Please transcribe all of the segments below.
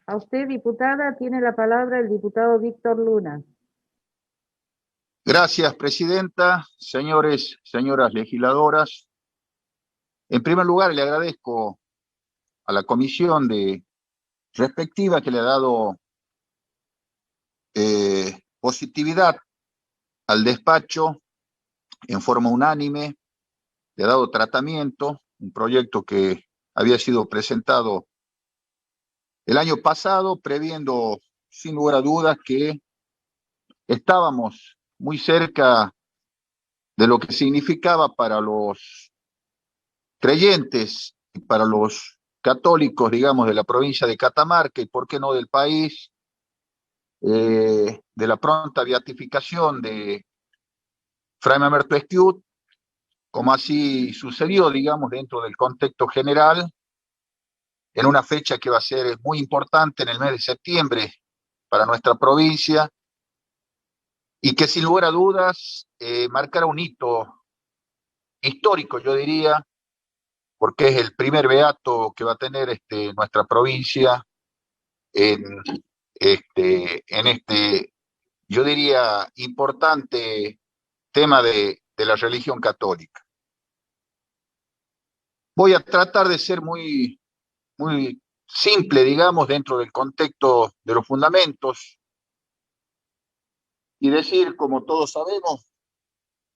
A usted, diputada, tiene la palabra el diputado Víctor Luna. Gracias, presidenta, señores, señoras legisladoras. En primer lugar, le agradezco a la comisión respectiva que le ha dado positividad al despacho en forma unánime, le ha dado tratamiento, un proyecto que había sido presentado el año pasado, previendo sin lugar a dudas que estábamos muy cerca de lo que significaba para los creyentes y para los católicos, digamos, de la provincia de Catamarca y por qué no del país, de la pronta beatificación de Fray Mamerto Esquiú, como así sucedió, digamos, dentro del contexto general, en una fecha que va a ser muy importante en el mes de septiembre para nuestra provincia y que sin lugar a dudas marcará un hito histórico, yo diría, porque es el primer beato que va a tener nuestra provincia en yo diría, importante tema de la religión católica. Voy a tratar de ser muy simple, digamos, dentro del contexto de los fundamentos y decir, como todos sabemos,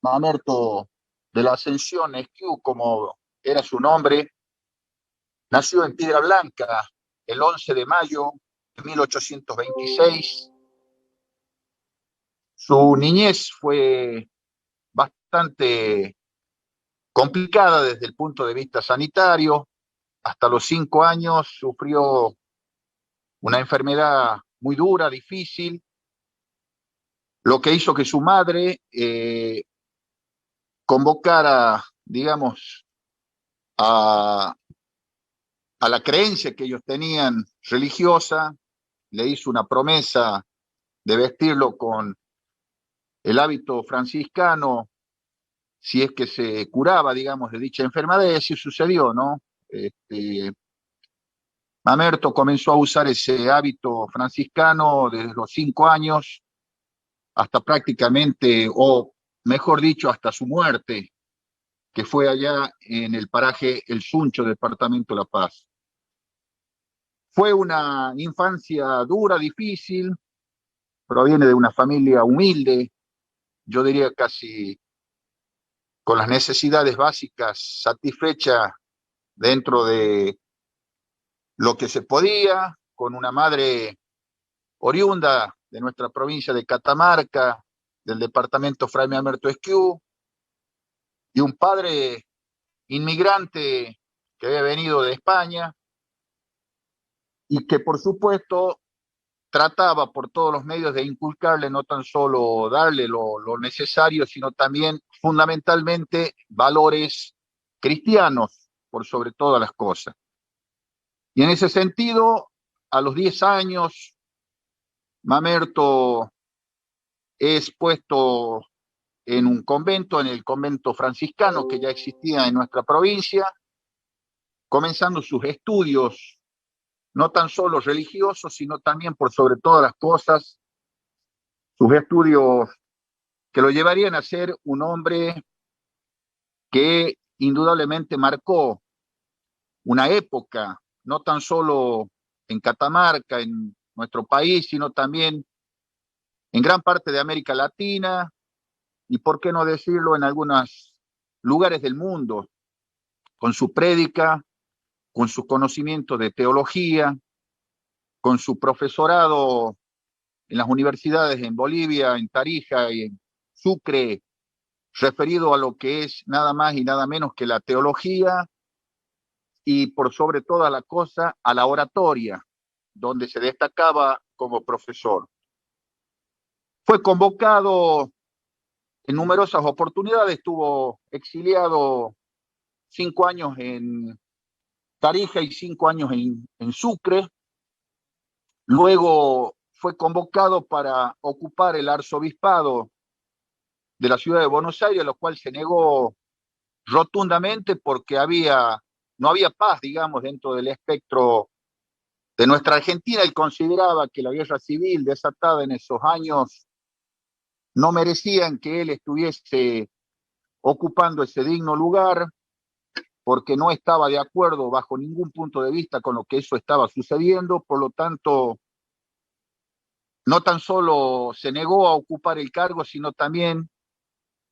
Mamerto de la Ascensión Esquiú, como era su nombre, nació en Piedra Blanca el 11 de mayo de 1826. Su niñez fue bastante complicada desde el punto de vista sanitario. Hasta los 5 años sufrió una enfermedad muy dura, difícil, lo que hizo que su madre convocara, digamos, a la creencia que ellos tenían religiosa, le hizo una promesa de vestirlo con el hábito franciscano si es que se curaba, digamos, de dicha enfermedad, y así sucedió, ¿no? Mamerto comenzó a usar ese hábito franciscano desde los 5 años hasta prácticamente, o mejor dicho, hasta su muerte, que fue allá en el paraje El Suncho, departamento de La Paz. Fue una infancia dura, difícil, proviene de una familia humilde, yo diría casi con las necesidades básicas satisfechas dentro de lo que se podía, con una madre oriunda de nuestra provincia de Catamarca, del departamento Fray Mamerto Esquiú, y un padre inmigrante que había venido de España y que por supuesto trataba por todos los medios de inculcarle, no tan solo darle lo necesario, sino también fundamentalmente valores cristianos por sobre todas las cosas. Y en ese sentido, a los 10 años, Mamerto es puesto en un convento, en el convento franciscano que ya existía en nuestra provincia, comenzando sus estudios, no tan solo religiosos, sino también por sobre todas las cosas, sus estudios que lo llevarían a ser un hombre que indudablemente marcó una época, no tan solo en Catamarca, en nuestro país, sino también en gran parte de América Latina y, por qué no decirlo, en algunos lugares del mundo, con su prédica, con su conocimiento de teología, con su profesorado en las universidades en Bolivia, en Tarija y en Sucre, referido a lo que es nada más y nada menos que la teología y por sobre toda la cosa a la oratoria, donde se destacaba como profesor. Fue convocado en numerosas oportunidades, estuvo exiliado 5 años en Tarija y 5 años en Sucre. Luego fue convocado para ocupar el arzobispado de la ciudad de Buenos Aires, lo cual se negó rotundamente porque no había paz, digamos, dentro del espectro de nuestra Argentina. Él consideraba que la guerra civil desatada en esos años no merecían que él estuviese ocupando ese digno lugar, porque no estaba de acuerdo bajo ningún punto de vista con lo que eso estaba sucediendo. Por lo tanto, no tan solo se negó a ocupar el cargo, sino también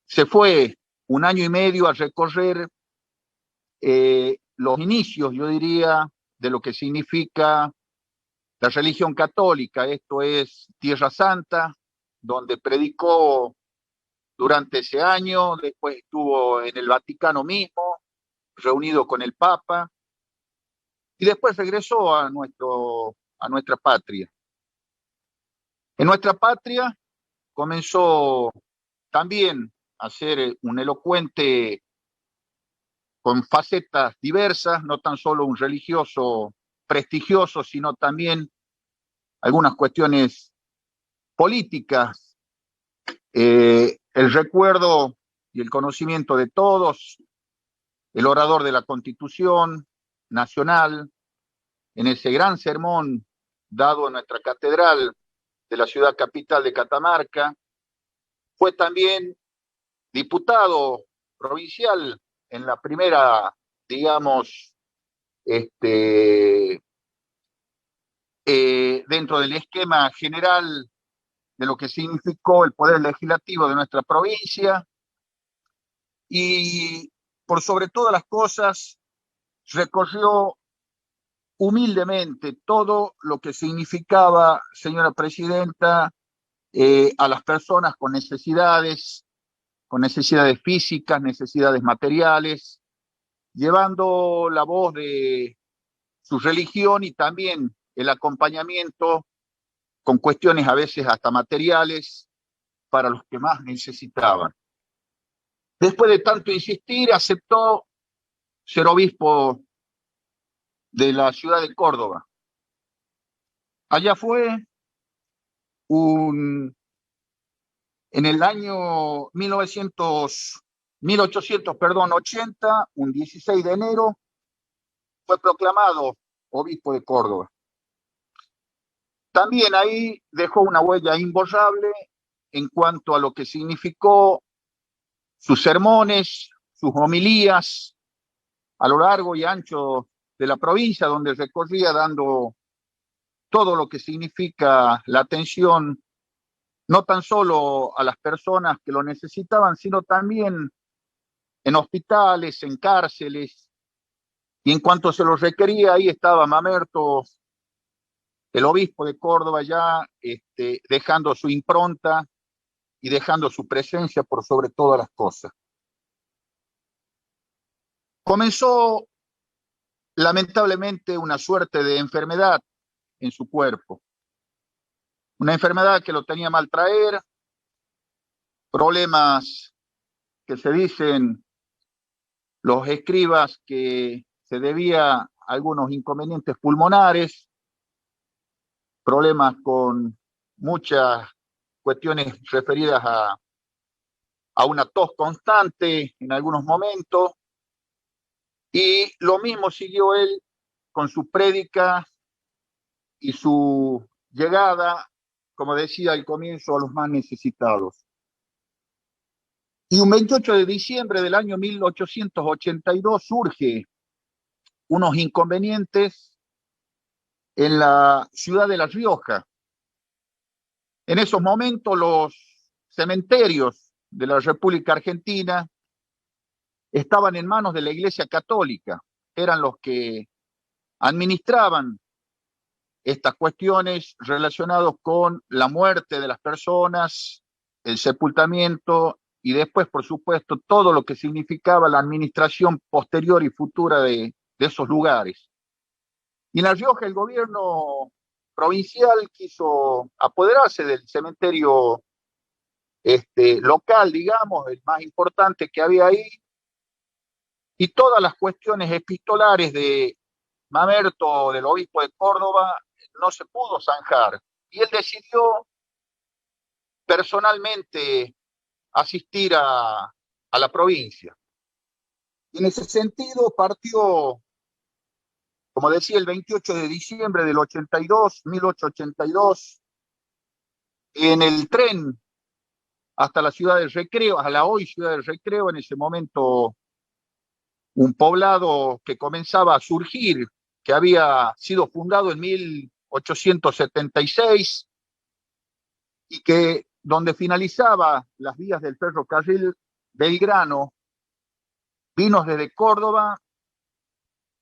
se fue 1 año y medio a recorrer los inicios, yo diría, de lo que significa la religión católica. Esto es Tierra Santa, donde predicó durante ese año. Después estuvo en el Vaticano mismo, reunido con el Papa, y después regresó a nuestra patria. En nuestra patria comenzó también a ser un elocuente con facetas diversas, no tan solo un religioso prestigioso, sino también algunas cuestiones políticas. El recuerdo y el conocimiento de todos, el orador de la Constitución Nacional, en ese gran sermón dado en nuestra catedral de la ciudad capital de Catamarca. Fue también diputado provincial en la primera, digamos, dentro del esquema general de lo que significó el poder legislativo de nuestra provincia, y por sobre todas las cosas recorrió humildemente todo lo que significaba, señora presidenta, a las personas con necesidades físicas, necesidades materiales, llevando la voz de su religión y también el acompañamiento con cuestiones a veces hasta materiales para los que más necesitaban. Después de tanto insistir, aceptó ser obispo de la ciudad de Córdoba. Allá fue en el año 1880, un 16 de enero, fue proclamado obispo de Córdoba. También ahí dejó una huella imborrable en cuanto a lo que significó sus sermones, sus homilías a lo largo y ancho de la provincia, donde recorría dando todo lo que significa la atención, no tan solo a las personas que lo necesitaban, sino también en hospitales, en cárceles, y en cuanto se lo requería, ahí estaba Mamerto, el obispo de Córdoba, ya dejando su impronta y dejando su presencia por sobre todas las cosas. Comenzó lamentablemente una suerte de enfermedad en su cuerpo, una enfermedad que lo tenía mal traer, problemas que se dicen los escribas que se debía a algunos inconvenientes pulmonares, problemas con muchas cuestiones referidas a una tos constante en algunos momentos, y lo mismo siguió él con su prédica y su llegada, como decía al comienzo, a los más necesitados. Y un 28 de diciembre del año 1882 surge unos inconvenientes en la ciudad de La Rioja. En esos momentos los cementerios de la República Argentina estaban en manos de la Iglesia Católica, eran los que administraban estas cuestiones relacionadas con la muerte de las personas, el sepultamiento y después, por supuesto, todo lo que significaba la administración posterior y futura de esos lugares. Y en La Rioja el gobierno provincial quiso apoderarse del cementerio local, digamos, el más importante que había ahí, y todas las cuestiones epistolares de Mamerto, del obispo de Córdoba, no se pudo zanjar. Y él decidió personalmente asistir a la provincia. Y en ese sentido partió Como decía, el 28 de diciembre del 82, 1882, en el tren hasta la ciudad del Recreo, a la hoy ciudad del Recreo, en ese momento un poblado que comenzaba a surgir, que había sido fundado en 1876 y que donde finalizaba las vías del ferrocarril Belgrano, vino desde Córdoba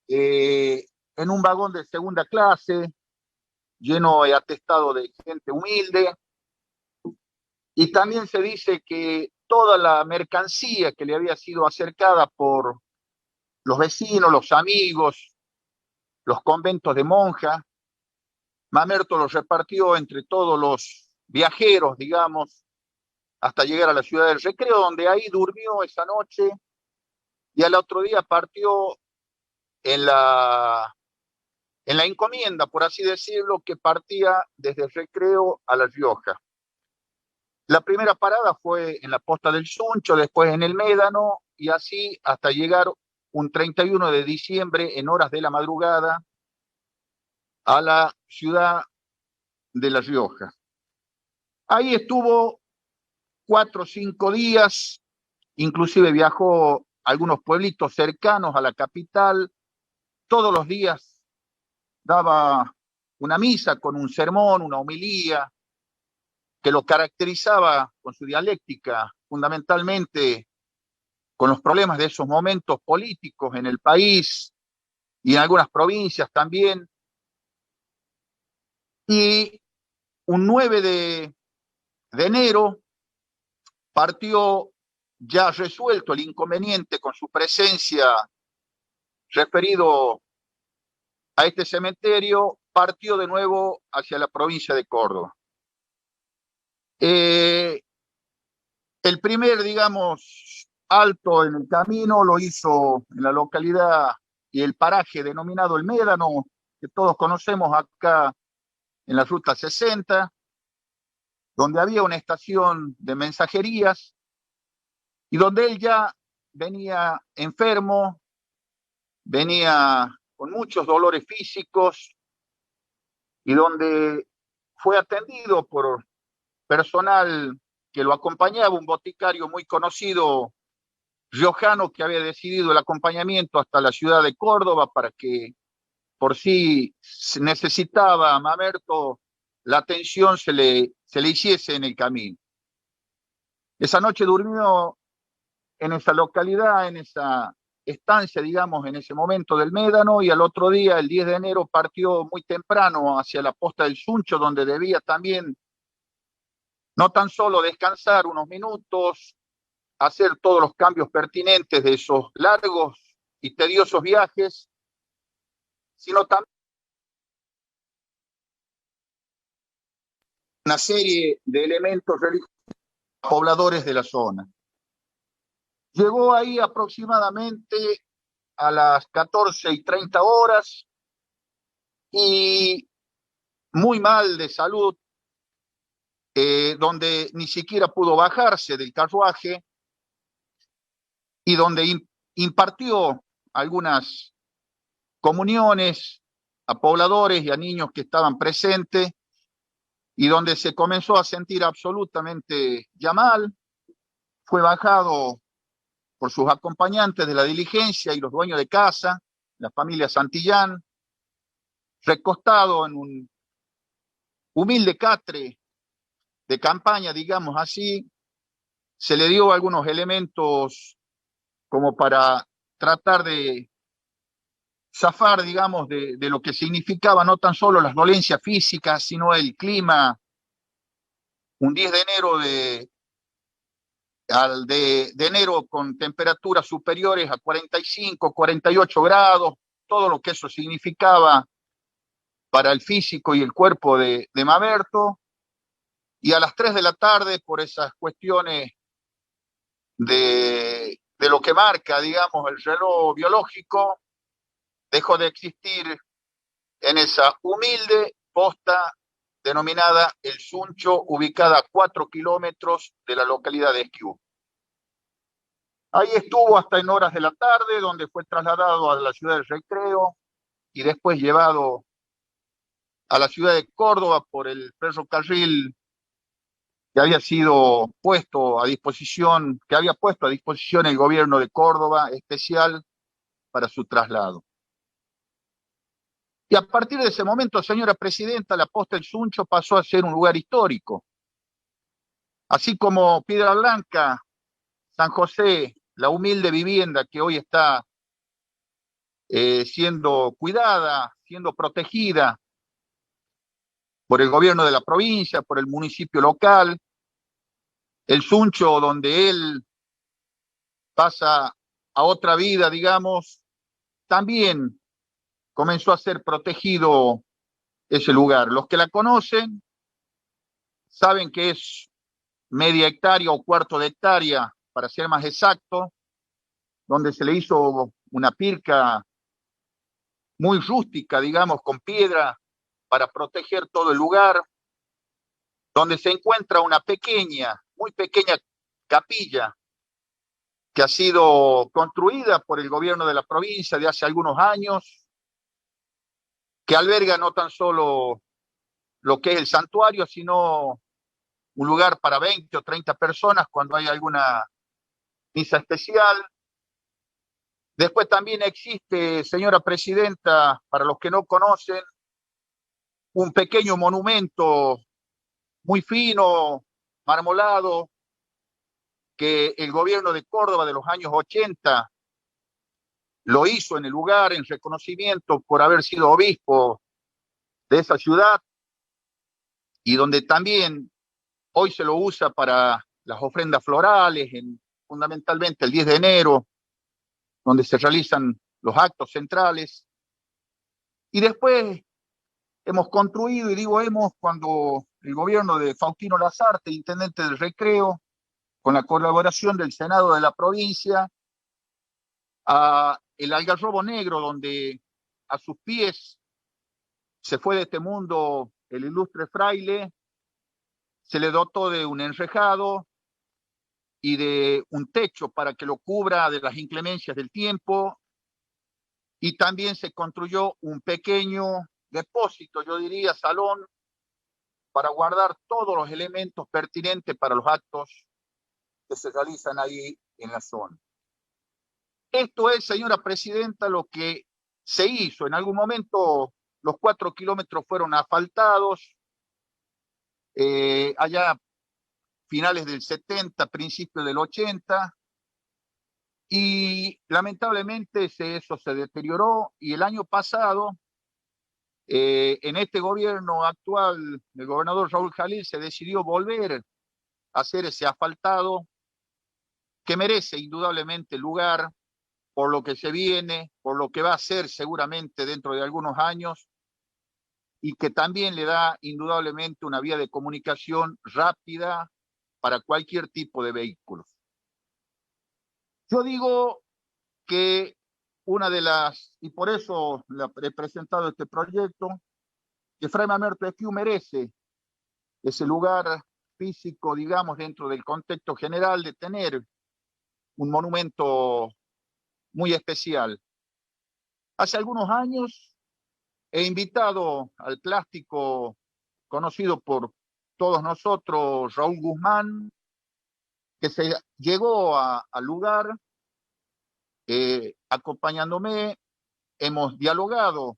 en un vagón de segunda clase, lleno y atestado de gente humilde, y también se dice que toda la mercancía que le había sido acercada por los vecinos, los amigos, los conventos de monjas, Mamerto los repartió entre todos los viajeros, digamos, hasta llegar a la ciudad del Recreo, donde ahí durmió esa noche y al otro día partió en la encomienda, por así decirlo, que partía desde el Recreo a La Rioja. La primera parada fue en la Posta del Suncho, después en el Médano, y así hasta llegar un 31 de diciembre en horas de la madrugada a la ciudad de La Rioja. Ahí estuvo 4 o 5 días, inclusive viajó a algunos pueblitos cercanos a la capital, todos los días daba una misa con un sermón, una homilía, que lo caracterizaba con su dialéctica, fundamentalmente con los problemas de esos momentos políticos en el país y en algunas provincias también. Y un 9 de enero partió ya resuelto el inconveniente con su presencia referido a este cementerio, partió de nuevo hacia la provincia de Córdoba. El primer, digamos, alto en el camino lo hizo en la localidad y el paraje denominado El Médano, que todos conocemos acá en la Ruta 60, donde había una estación de mensajerías y donde él ya venía enfermo, venía con muchos dolores físicos y donde fue atendido por personal que lo acompañaba, un boticario muy conocido riojano que había decidido el acompañamiento hasta la ciudad de Córdoba para que por si necesitaba a Mamerto la atención se le hiciese en el camino. Esa noche durmió en esa localidad, en esa estancia, digamos, en ese momento del Médano, y al otro día, el 10 de enero, partió muy temprano hacia la Posta del Suncho, donde debía también no tan solo descansar unos minutos, hacer todos los cambios pertinentes de esos largos y tediosos viajes, sino también una serie de elementos religiosos pobladores de la zona. Llegó ahí aproximadamente a las 14:30 y muy mal de salud, donde ni siquiera pudo bajarse del carruaje y donde impartió algunas comuniones a pobladores y a niños que estaban presentes y donde se comenzó a sentir absolutamente ya mal. Fue bajado por sus acompañantes de la diligencia y los dueños de casa, la familia Santillán, recostado en un humilde catre de campaña, digamos así. Se le dio algunos elementos como para tratar de zafar, digamos, de lo que significaba no tan solo las dolencias físicas, sino el clima. Un 10 de enero de enero con temperaturas superiores a 45, 48 grados, todo lo que eso significaba para el físico y el cuerpo de Mamerto. Y a las 3 de la tarde, por esas cuestiones de lo que marca, digamos, el reloj biológico, dejó de existir en esa humilde posta denominada El Suncho, ubicada a 4 kilómetros de la localidad de Esquiú. Ahí estuvo hasta en horas de la tarde, donde fue trasladado a la ciudad del Recreo, y después llevado a la ciudad de Córdoba por el ferrocarril que había sido puesto a disposición, que había puesto a disposición el gobierno de Córdoba especial para su traslado. Y a partir de ese momento, señora presidenta, la Posta El Suncho pasó a ser un lugar histórico. Así como Piedra Blanca, San José, la humilde vivienda que hoy está siendo cuidada, siendo protegida por el gobierno de la provincia, por el municipio local, el Suncho, donde él pasa a otra vida, digamos, también comenzó a ser protegido ese lugar. Los que la conocen saben que es media hectárea o cuarto de hectárea, para ser más exacto, donde se le hizo una pirca muy rústica, digamos, con piedra para proteger todo el lugar, donde se encuentra una pequeña, muy pequeña capilla que ha sido construida por el gobierno de la provincia de hace algunos años, que alberga no tan solo lo que es el santuario, sino un lugar para 20 o 30 personas cuando hay alguna misa especial. Después también existe, señora presidenta, para los que no conocen, un pequeño monumento muy fino, marmolado, que el gobierno de Córdoba de los años 80 lo hizo en el lugar en reconocimiento por haber sido obispo de esa ciudad, y donde también hoy se lo usa para las ofrendas florales, fundamentalmente el 10 de enero, donde se realizan los actos centrales. Y después hemos construido, y digo hemos, cuando el gobierno de Faustino Lazarte, intendente del Recreo, con la colaboración del Senado de la provincia, a el Algarrobo Negro, donde a sus pies se fue de este mundo el ilustre fraile, se le dotó de un enrejado y de un techo para que lo cubra de las inclemencias del tiempo, y también se construyó un pequeño depósito, yo diría salón, para guardar todos los elementos pertinentes para los actos que se realizan ahí en la zona. Esto es, señora presidenta, lo que se hizo. En algún momento los 4 kilómetros fueron asfaltados, allá finales del 70, principios del 80, y lamentablemente eso se deterioró, y el año pasado, en este gobierno actual del gobernador Raúl Jalil, se decidió volver a hacer ese asfaltado que merece indudablemente el lugar por lo que se viene, por lo que va a ser seguramente dentro de algunos años, y que también le da indudablemente una vía de comunicación rápida para cualquier tipo de vehículos. Yo digo que una de las, y por eso he presentado este proyecto, que Fray Mamerto Esquiú merece ese lugar físico, digamos, dentro del contexto general de tener un monumento muy especial. Hace algunos años he invitado al plástico conocido por todos nosotros, Raúl Guzmán, que se llegó al lugar acompañándome. Hemos dialogado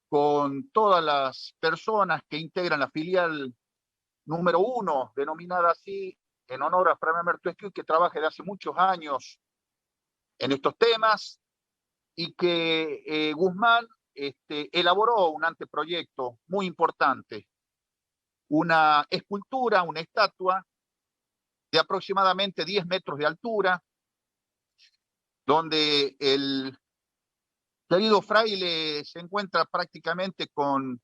con todas las personas que integran la filial número 1, denominada así, en honor a Fray Mamerto Esquiú, que trabaja desde hace muchos años en estos temas, y que Guzmán elaboró un anteproyecto muy importante, una escultura, una estatua de aproximadamente 10 metros de altura, donde el querido fraile se encuentra prácticamente con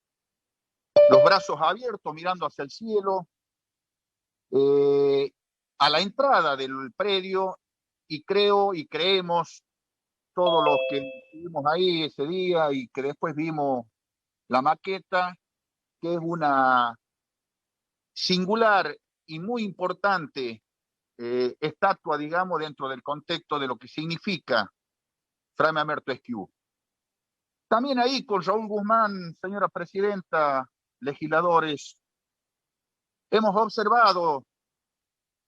los brazos abiertos, mirando hacia el cielo, a la entrada del predio, y creo y creemos todos los que estuvimos ahí ese día y que después vimos la maqueta, que es una singular y muy importante estatua, digamos, dentro del contexto de lo que significa Fray Mamerto Esquiú. También ahí con Raúl Guzmán, señora presidenta, legisladores, hemos observado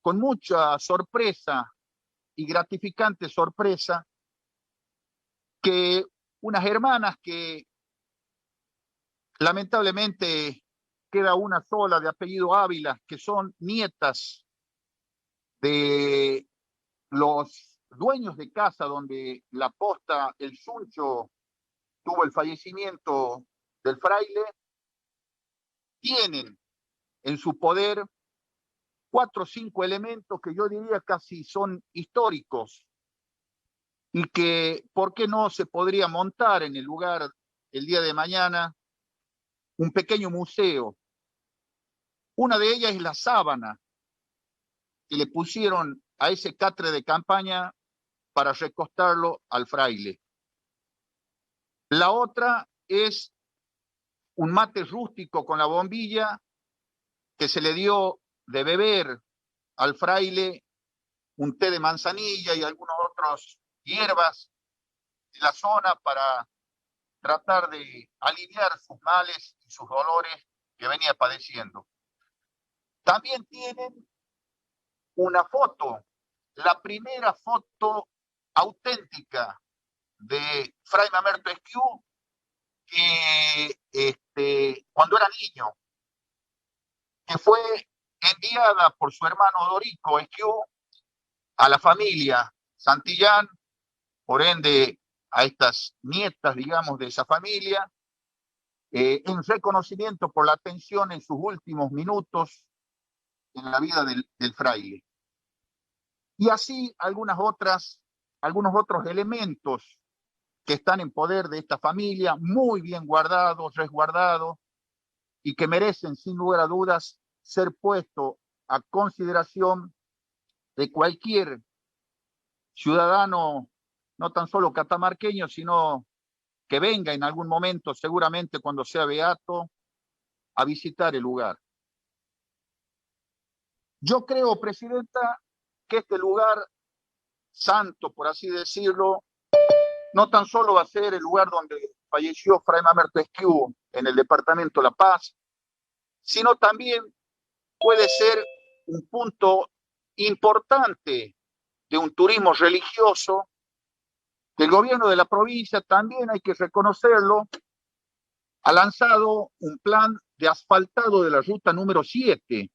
con mucha sorpresa y gratificante sorpresa que unas hermanas que lamentablemente queda una sola de apellido Ávila, que son nietas de los dueños de casa donde la posta, el Suncho, tuvo el fallecimiento del fraile, tienen en su poder 4 o 5 elementos que yo diría casi son históricos y que, ¿por qué no se podría montar en el lugar el día de mañana un pequeño museo? Una de ellas es la sábana que le pusieron a ese catre de campaña para recostarlo al fraile. La otra es un mate rústico con la bombilla que se le dio de beber al fraile, un té de manzanilla y algunos otros hierbas de la zona para tratar de aliviar sus males y sus dolores que venía padeciendo. También tienen una foto, la primera foto auténtica de Fray Mamerto Esquiú, que cuando era niño, que fue enviada por su hermano Dorico Esquiú a la familia Santillán, por ende a estas nietas, digamos, de esa familia, en reconocimiento por la atención en sus últimos minutos en la vida del fraile. Y así algunos otros elementos que están en poder de esta familia, muy bien guardados, resguardados, y que merecen, sin lugar a dudas, ser puestos a consideración de cualquier ciudadano, no tan solo catamarqueño, sino que venga en algún momento, seguramente cuando sea beato, a visitar el lugar. Yo creo, presidenta, que este lugar santo, por así decirlo, no tan solo va a ser el lugar donde falleció Fray Mamerto Esquiú en el departamento La Paz, sino también puede ser un punto importante de un turismo religioso del gobierno de la provincia. También hay que reconocerlo, ha lanzado un plan de asfaltado de la ruta número 7,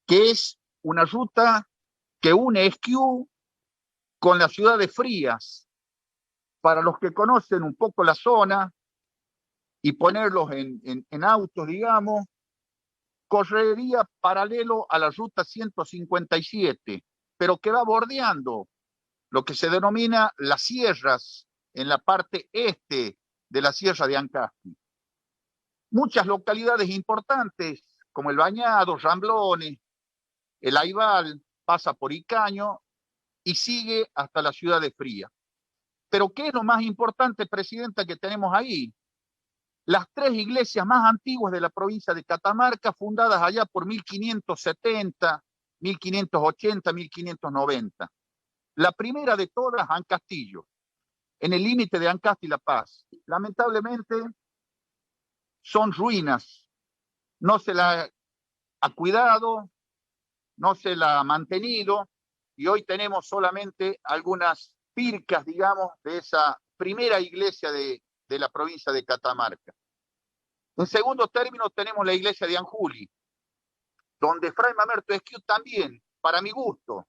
que es una ruta que une Esquiú con la ciudad de Frías. Para los que conocen un poco la zona y ponerlos en autos, digamos, correría paralelo a la ruta 157, pero que va bordeando lo que se denomina las sierras en la parte este de la Sierra de Ancasti. Muchas localidades importantes, como el Bañado, Ramblones, el Aibal, pasa por Icaño y sigue hasta la ciudad de Fría. Pero ¿qué es lo más importante, presidenta, que tenemos ahí? Las 3 iglesias más antiguas de la provincia de Catamarca, fundadas allá por 1570, 1580, 1590. La primera de todas, Ancastillo, en el límite de Ancasti y La Paz. Lamentablemente, son ruinas. No se la ha cuidado, no se la ha mantenido, y hoy tenemos solamente algunas pircas, digamos, de esa primera iglesia de la provincia de Catamarca. En segundo término tenemos la iglesia de Anjuli, donde Fray Mamerto Esquiú también, para mi gusto,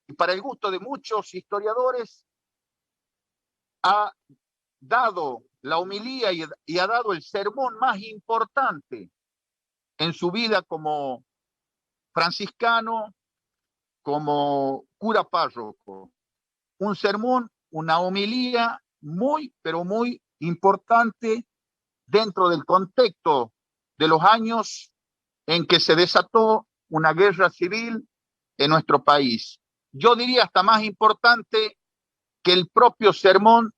y para el gusto de muchos historiadores, ha dado la homilía y ha dado el sermón más importante en su vida como franciscano, como cura párroco. Un sermón, una homilía muy, pero muy importante dentro del contexto de los años en que se desató una guerra civil en nuestro país. Yo diría hasta más importante que el propio sermón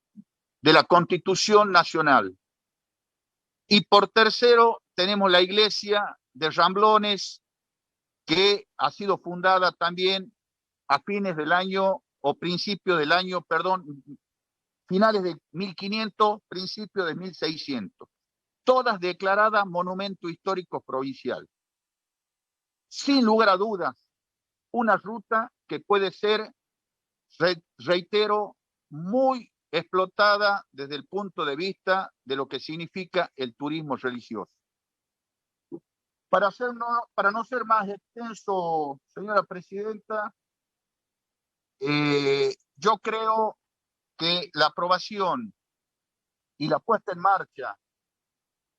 de la Constitución Nacional. Y por tercero, tenemos la iglesia de Ramblones, que ha sido fundada también a fines del año, o principio del año, perdón, finales de 1500, principios de 1600, todas declaradas monumento histórico provincial. Sin lugar a dudas, una ruta que puede ser, reitero, muy explotada desde el punto de vista de lo que significa el turismo religioso. Para no ser más extenso, señora presidenta, yo creo que la aprobación y la puesta en marcha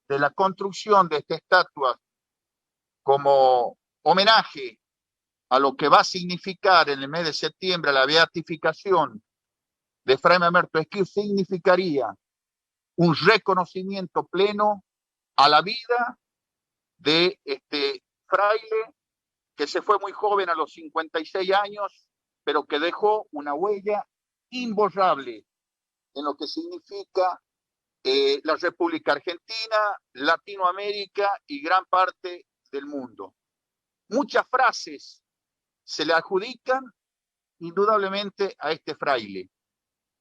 de la construcción de esta estatua como homenaje a lo que va a significar en el mes de septiembre la beatificación de Fray Mamerto Esquif significaría un reconocimiento pleno a la vida de este fraile que se fue muy joven a los 56 años, pero que dejó una huella imborrable en lo que significa la República Argentina, Latinoamérica y gran parte del mundo. Muchas frases se le adjudican indudablemente a este fraile.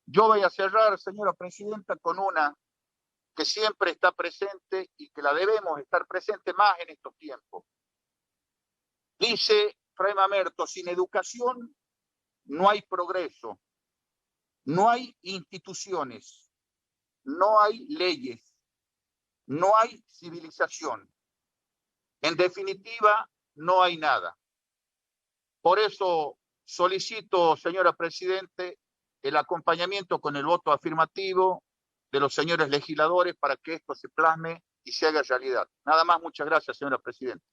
Yo voy a cerrar, señora presidenta, con una que siempre está presente y que la debemos estar presente más en estos tiempos. Dice Fray Mamerto, sin educación no hay progreso, no hay instituciones, no hay leyes, no hay civilización. En definitiva, no hay nada. Por eso solicito, señora presidente, el acompañamiento con el voto afirmativo de los señores legisladores para que esto se plasme y se haga realidad. Nada más, muchas gracias, señora presidenta.